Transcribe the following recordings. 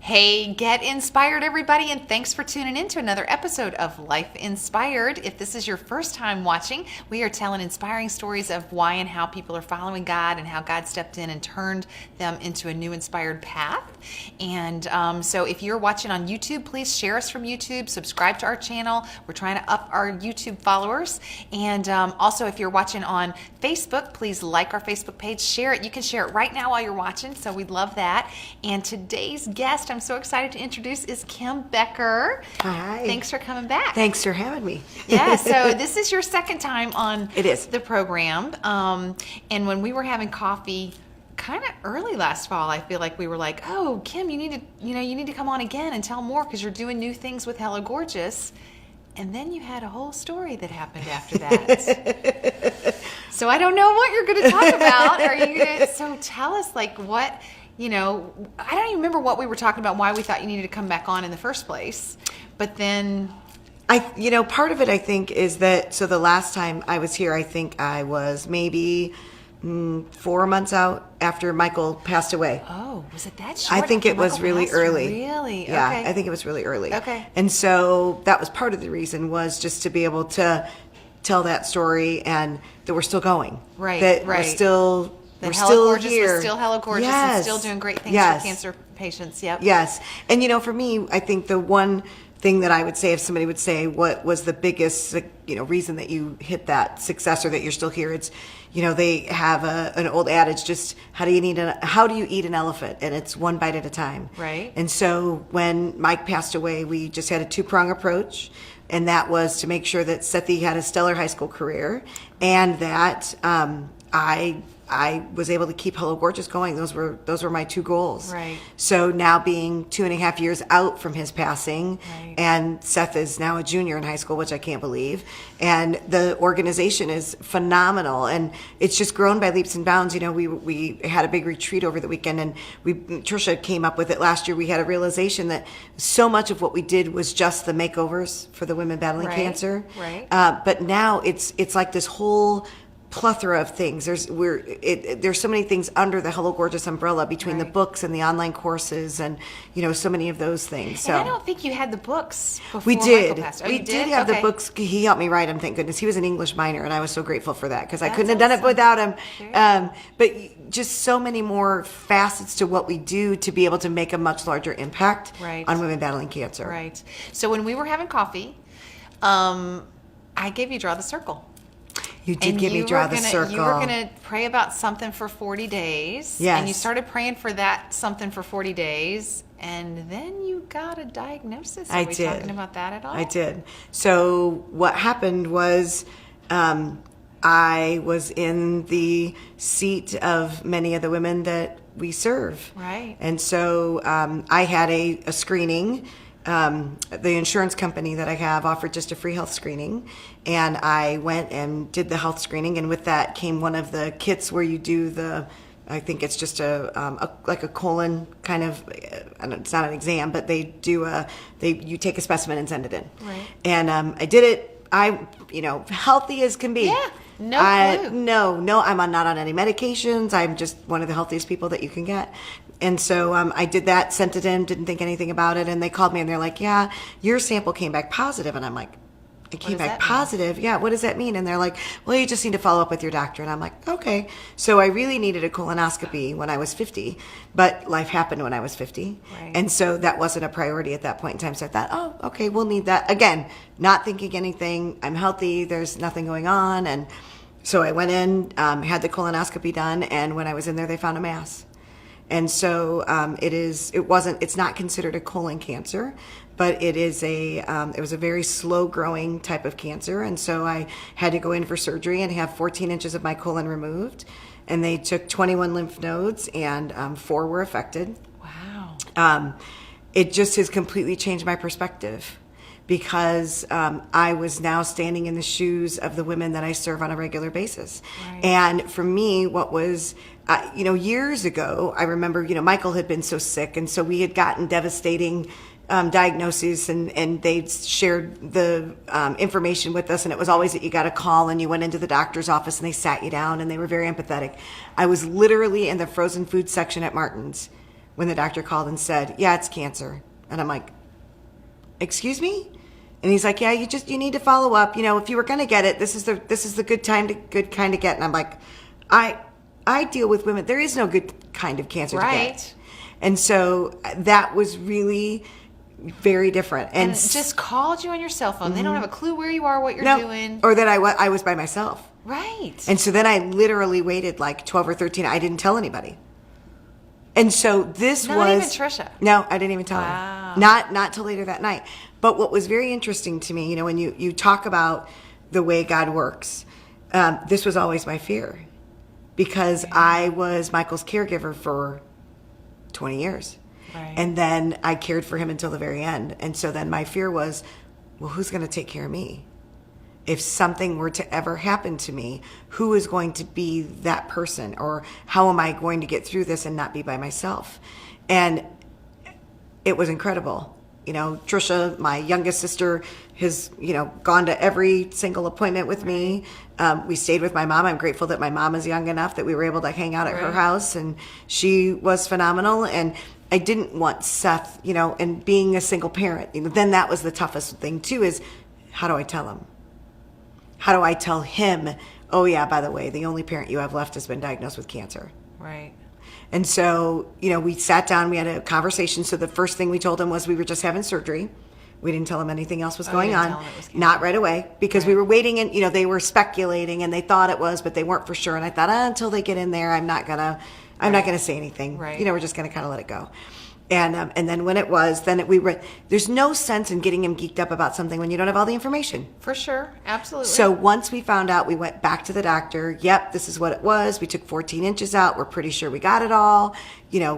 Hey, get inspired, everybody, and thanks for tuning in to another episode of Life Inspired. If this is your first time watching, we are telling inspiring stories of why and how people are following God and how God stepped in and turned them into a new inspired path. And so if you're watching on YouTube, please share us from YouTube, subscribe to our channel. We're trying to up our YouTube followers. And also, if you're watching on Facebook, please like our Facebook page, share it. You can share it right now while you're watching, so we'd love that. And today's guest, I'm so excited to introduce, is Kim Becker. Hi. Thanks for coming back. Thanks for having me. Yeah, so this is your second time on It is. the program. And when we were having coffee kind of early last fall, I feel like we were like, oh, Kim, you need to come on again and tell more because you're doing new things with Hello Gorgeous. And then you had a whole story that happened after that. So I don't know what you're going to talk about. Are you going to, so tell us like what, I don't even remember what we were talking about, why we thought you needed to come back on in the first place. But then part of it I think is that, so the last time I was here, I think I was maybe 4 months out after Michael passed away. Oh, was it that short? I think it was Michael really passed? early. Really? Yeah, Okay. I think it was really early. Okay. And so that was part of the reason, was just to be able to tell that story and that we're still going. Right, That right. we're still That We're Hello still Gorgeous here. was still Hello Gorgeous and still doing great things Yes. for cancer patients. Yep. Yes. And, for me, I think the one thing that I would say, if somebody would say, what was the biggest, reason that you hit that success or that you're still here, it's, they have an old adage, just how do you eat an elephant? And it's one bite at a time. Right. And so when Mike passed away, we just had a two-prong approach. And that was to make sure that Sethi had a stellar high school career and that I was able to keep Hello Gorgeous going. Those were my two goals. Right. So now being 2.5 years out from his passing, Right. and Seth is now a junior in high school, which I can't believe. And the organization is phenomenal, and it's just grown by leaps and bounds. We had a big retreat over the weekend, and Trisha came up with it last year. We had a realization that so much of what we did was just the makeovers for the women battling Right. cancer. Right. But now it's like this whole plethora of things. There's so many things under the Hello Gorgeous umbrella between the Right. books and the online courses and so many of those things. So And I don't think you had the books before we did. Michael passed. Oh, We you did have Okay. the books. He helped me write them. Thank goodness. He was an English minor, and I was so grateful for that because I That's couldn't have done it awesome. without him. Very But just so many more facets to what we do to be able to make a much larger impact Right. on women battling cancer. Right. So when we were having coffee, I gave you Draw the Circle. You did And give me you Draw were the gonna- Circle. You were going to pray about something for 40 days. Yes. And you started praying for that something for 40 days. And then you got a diagnosis. Are I we did. talking about that at all? I did. So what happened was I was in the seat of many of the women that we serve. Right. And so I had a screening. The insurance company that I have offered just a free health screening, and I went and did the health screening, and with that came one of the kits where you do I think it's just like a colon kind of, it's not an exam, but you take a specimen and send it in. Right. And I did it. Healthy as can be. Yeah. No clue. No, I'm not on any medications. I'm just one of the healthiest people that you can get. And so I did that, sent it in, didn't think anything about it. And they called me and they're like, yeah, your sample came back positive. And I'm like, it came does back that mean? positive? Yeah, what does that mean? And they're like, well, you just need to follow up with your doctor. And I'm like, okay. So I really needed a colonoscopy when I was 50, but life happened when I was 50. Right. And so that wasn't a priority at that point in time. So I thought, oh, okay, we'll need that. Again, not thinking anything. I'm healthy. There's nothing going on. And so I went in, had the colonoscopy done. And when I was in there, they found a mass. And so it's not considered a colon cancer, but it was a very slow growing type of cancer. And so I had to go in for surgery and have 14 inches of my colon removed. And they took 21 lymph nodes and 4 were affected. Wow. It just has completely changed my perspective because I was now standing in the shoes of the women that I serve on a regular basis. Right. And for me, what was, years ago, I remember, Michael had been so sick. And so we had gotten devastating diagnoses and they shared the information with us. And it was always that you got a call and you went into the doctor's office and they sat you down and they were very empathetic. I was literally in the frozen food section at Martin's when the doctor called and said, yeah, it's cancer. And I'm like, excuse me? And he's like, yeah, you need to follow up. If you were going to get it, this is the good kind to get. And I'm like, I deal with women. There is no good kind of cancer to get. And so that was really very different. And just called you on your cell phone. Mm-hmm. They don't have a clue where you are, what you're doing. Or that I was by myself. Right. And so then I literally waited like 12 or 13. I didn't tell anybody. And so this Not even Trisha. No, I didn't even tell her. Not till later that night. But what was very interesting to me, when you talk about the way God works, this was always my fear. Because I was Michael's caregiver for 20 years. Right. And then I cared for him until the very end. And so then my fear was, well, who's going to take care of me? If something were to ever happen to me, who is going to be that person? Or how am I going to get through this and not be by myself? And it was incredible. Trisha, my youngest sister, has, gone to every single appointment with me. We stayed with my mom. I'm grateful that my mom is young enough that we were able to hang out at her house, and she was phenomenal. And I didn't want Seth, and being a single parent, then that was the toughest thing too, is how do I tell him? How do I tell him, oh yeah, by the way, the only parent you have left has been diagnosed with cancer? Right. And so, we sat down, we had a conversation. So the first thing we told him was we were just having surgery. We didn't tell him anything else was going on. Not right away, because we were waiting, and, they were speculating and they thought it was, but they weren't for sure. And I thought, until they get in there, I'm not gonna say anything. Right. We're just gonna kind of let it go. And then when it was, there's no sense in getting him geeked up about something when you don't have all the information. For sure. Absolutely. So once we found out, we went back to the doctor. Yep, this is what it was. We took 14 inches out. We're pretty sure we got it all.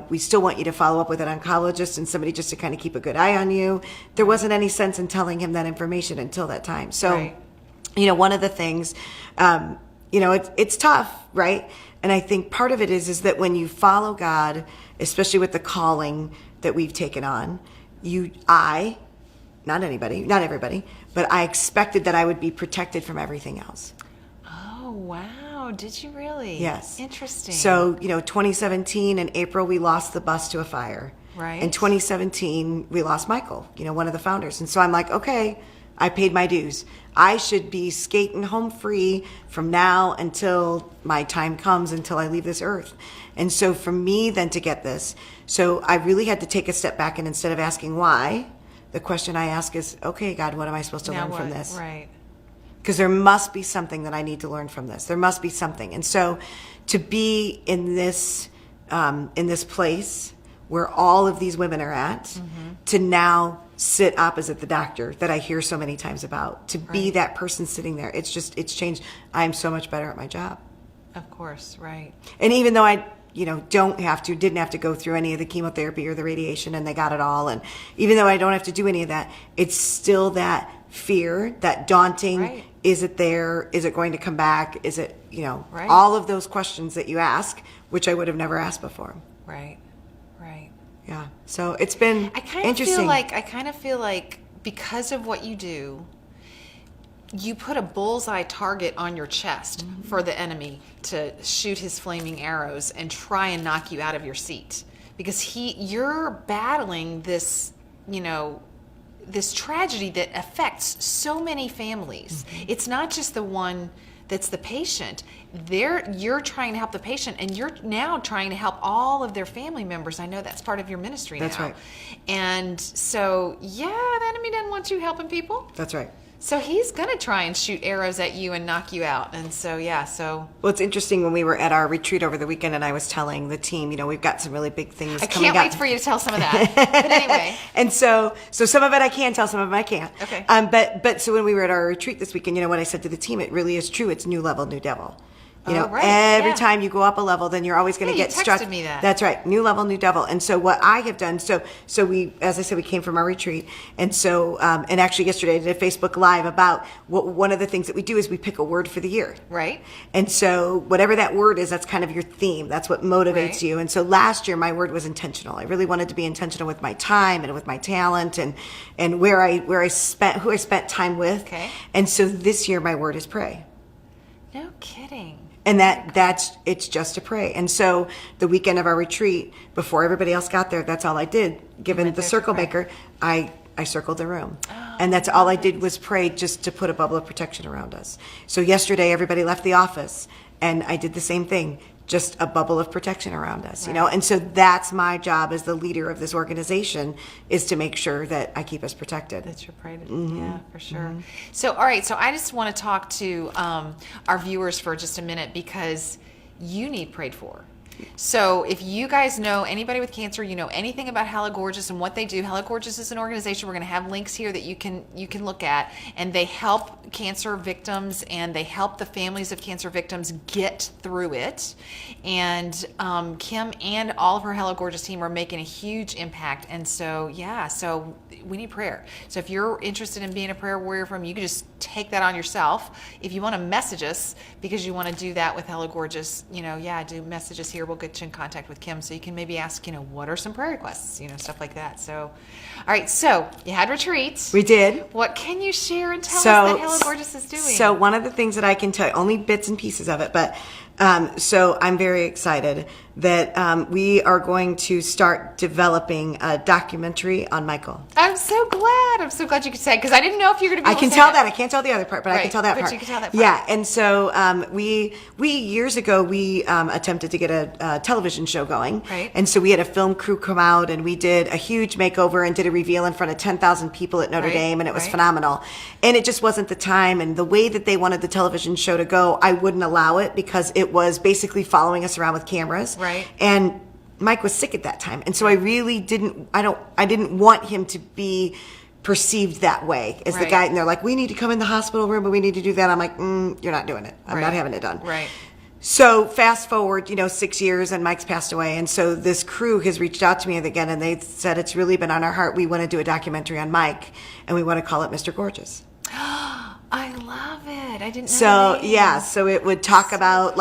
We still want you to follow up with an oncologist and somebody just to kind of keep a good eye on you. There wasn't any sense in telling him that information until that time. So, one of the things, it's tough, right? And I think part of it is that when you follow God, especially with the calling that we've taken on, not everybody, but I expected that I would be protected from everything else. Oh, wow. Did you really? Yes. Interesting. So, 2017 in April, we lost the bus to a fire. Right. In 2017, we lost Michael, one of the founders. And so I'm like, okay, I paid my dues. I should be skating home free from now until my time comes, until I leave this earth. And so for me then to get this, so I really had to take a step back, and instead of asking why, the question I ask is, okay, God, what am I supposed to learn from this? Right. Because there must be something that I need to learn from this. There must be something. And so to be in this place where all of these women are at, to now sit opposite the doctor that I hear so many times about, to be that person sitting there, it's changed. I'm so much better at my job. Of course, right. And even though I, didn't have to go through any of the chemotherapy or the radiation, and they got it all, and even though I don't have to do any of that, it's still that fear, that daunting, is it there? Is it going to come back? Is it, all of those questions that you ask, which I would have never asked before. Right. Yeah. So it's been interesting. I kind of feel like because of what you do, you put a bullseye target on your chest for the enemy to shoot his flaming arrows and try and knock you out of your seat, because you're battling this, this tragedy that affects so many families. It's not just the one that's the patient. You're trying to help the patient, and you're now trying to help all of their family members. I know that's part of your ministry now. That's right. And so, the enemy doesn't want you helping people. That's right. So he's going to try and shoot arrows at you and knock you out. And so, Well, it's interesting, when we were at our retreat over the weekend, and I was telling the team, we've got some really big things coming up. I can't wait for you to tell some of that. But anyway. And so some of it I can tell, some of it I can't. Okay. But so when we were at our retreat this weekend, what I said to the team, it really is true. It's new level, new devil. Every time you go up a level, then you're always going to get struck. You texted me that. That's right. New level, new devil. And so what I have done, so we, as I said, we came from our retreat. And so, and actually yesterday I did a Facebook Live about one of the things that we do is we pick a word for the year. Right. And so whatever that word is, that's kind of your theme. That's what motivates you. And so last year my word was intentional. I really wanted to be intentional with my time and with my talent and who I spent time with. Okay. And so this year my word is pray. No kidding. And it's just to pray. And so the weekend of our retreat, before everybody else got there, that's all I did. Given the circle maker, I circled the room. And that's all I did was pray, just to put a bubble of protection around us. So yesterday, everybody left the office, and I did the same thing, just a bubble of protection around us, And so that's my job as the leader of this organization, is to make sure that I keep us protected. That's your pride. Yeah, for sure. So, all right. So I just want to talk to our viewers for just a minute, because you need prayed for. So if you guys know anybody with cancer, you know anything about Hello Gorgeous and what they do. Hello Gorgeous is an organization. We're going to have links here that you can look at, and they help cancer victims, and they help the families of cancer victims get through it. And Kim and all of her Hello Gorgeous team are making a huge impact. And so so we need prayer. So if you're interested in being a prayer warrior from, you can just take that on yourself. If you want to message us because you want to do that with Hello Gorgeous, do message us here. We'll get you in contact with Kim, so you can maybe ask, what are some prayer requests, stuff like that. So, all right. So you had retreats. We did. What can you share and tell us that Hello Gorgeous is doing? So one of the things that I can tell you, only bits and pieces of it, but so I'm very excited that we are going to start developing a documentary on Michael. I'm so glad. I'm so glad you could say, because I didn't know if you were going to be able I can to tell say that. I can't tell the other part, but I can tell that but part. You can tell that part. Yeah, and so we years ago, we attempted to get a television show going. Right. And so we had a film crew come out, and we did a huge makeover and did a reveal in front of 10,000 people at Notre Dame, and it was phenomenal. And it just wasn't the time, and the way that they wanted the television show to go, I wouldn't allow it, because it was basically following us around with cameras. Right. And Mike was sick at that time, and so I really didn't want him to be perceived that way as the guy, and they're like, we need to come in the hospital room, but we need to do that. I'm like, you're not doing it. I'm not having it done. Right. So fast forward, 6 years, and Mike's passed away, and so this crew has reached out to me again, and they said, it's really been on our heart. We want to do a documentary on Mike, and we want to call it Mr. Gorgeous. I love it. I didn't know So, that. so it would talk about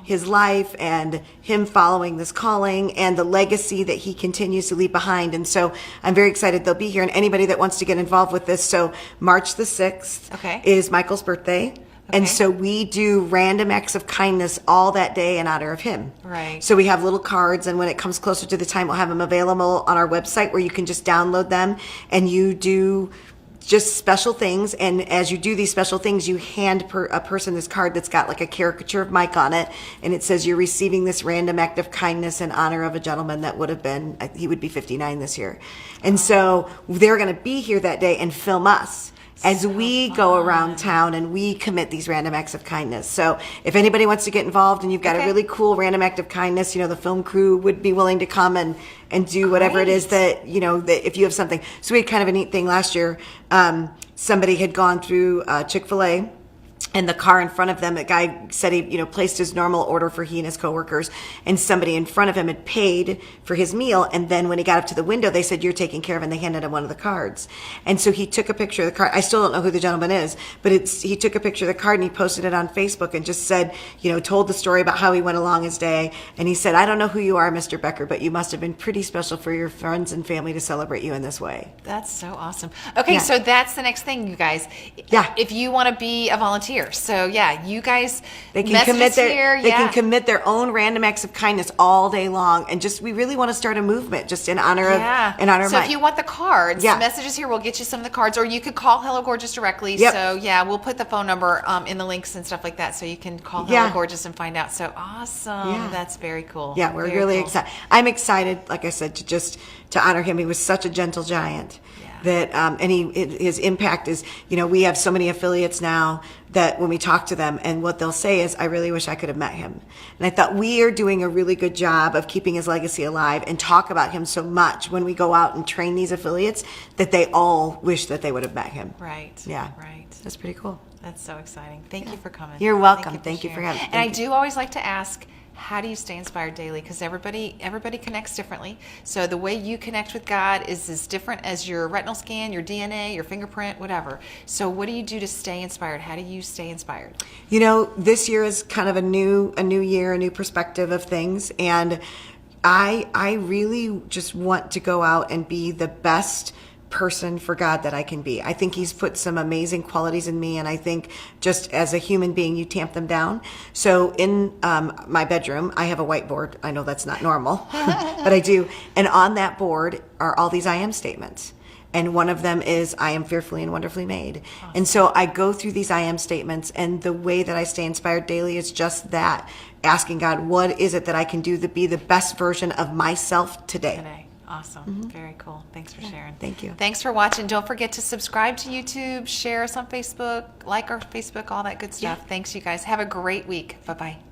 his life and him following this calling and the legacy that he continues to leave behind. And so I'm very excited they'll be here, and anybody that wants to get involved with this. So March the 6th is Michael's birthday. And so we do random acts of kindness all that day in honor of him. Right. So we have little cards, and when it comes closer to the time, we'll have them available on our website, where you can just download them, and you do just special things. And as you do these special things, you hand a person this card that's got a caricature of Mike on it, and it says, you're receiving this random act of kindness in honor of a gentleman that he would be 59 this year. And so they're going to be here that day and film us as we go around town and we commit these random acts of kindness. So if anybody wants to get involved and you've got a really cool random act of kindness, the film crew would be willing to come and do whatever it is that, that if you have something. So we had kind of a neat thing last year. Somebody had gone through Chick-fil-A, and the car in front of them, the guy said he, placed his normal order for he and his coworkers, and somebody in front of him had paid for his meal. And then when he got up to the window, they said, you're taken care of, and they handed him one of the cards. And so he took a picture of the card. I still don't know who the gentleman is, but he took a picture of the card and he posted it on Facebook and just said, told the story about how he went along his day. And he said, I don't know who you are, Mr. Becker, but you must have been pretty special for your friends and family to celebrate you in this way. That's so awesome. Okay, so that's the next thing, you guys. Yeah. If you want to be a volunteer. So you guys, they can commit their own random acts of kindness all day long, and we really want to start a movement just in honor of of So Mike. if you want the cards, messages here, we'll get you some of the cards, or you could call Hello Gorgeous directly. Yep. So we'll put the phone number in the links and stuff like that, so you can call Hello Gorgeous and find out. So awesome. Yeah. That's very cool. Yeah, we're really excited. I'm excited, like I said, to honor him. He was such a gentle giant. That his impact is, we have so many affiliates now that when we talk to them, and what they'll say is, I really wish I could have met him. And I thought we are doing a really good job of keeping his legacy alive and talk about him so much when we go out and train these affiliates, that they all wish that they would have met him. Right. Yeah. Right. That's pretty cool. That's so exciting. Thank you for coming. You're welcome. Thank you for having me. And I do always like to ask, how do you stay inspired daily? Because everybody connects differently. So the way you connect with God is as different as your retinal scan, your DNA, your fingerprint, whatever. So what do you do to stay inspired? How do you stay inspired? This year is kind of a new year, a new perspective of things, and I really just want to go out and be the best person for God that I can be. I think he's put some amazing qualities in me, and I think just as a human being, you tamp them down. So in my bedroom, I have a whiteboard. I know that's not normal, but I do. And on that board are all these I am statements. And one of them is, I am fearfully and wonderfully made. Awesome. And so I go through these I am statements, and the way that I stay inspired daily is just that, asking God, what is it that I can do to be the best version of myself today? Awesome. Very cool. Thanks for sharing. Thank you. Thanks for watching. Don't forget to subscribe to YouTube, share us on Facebook, like our Facebook, all that good stuff. Thanks, you guys. Have a great week. Bye-bye.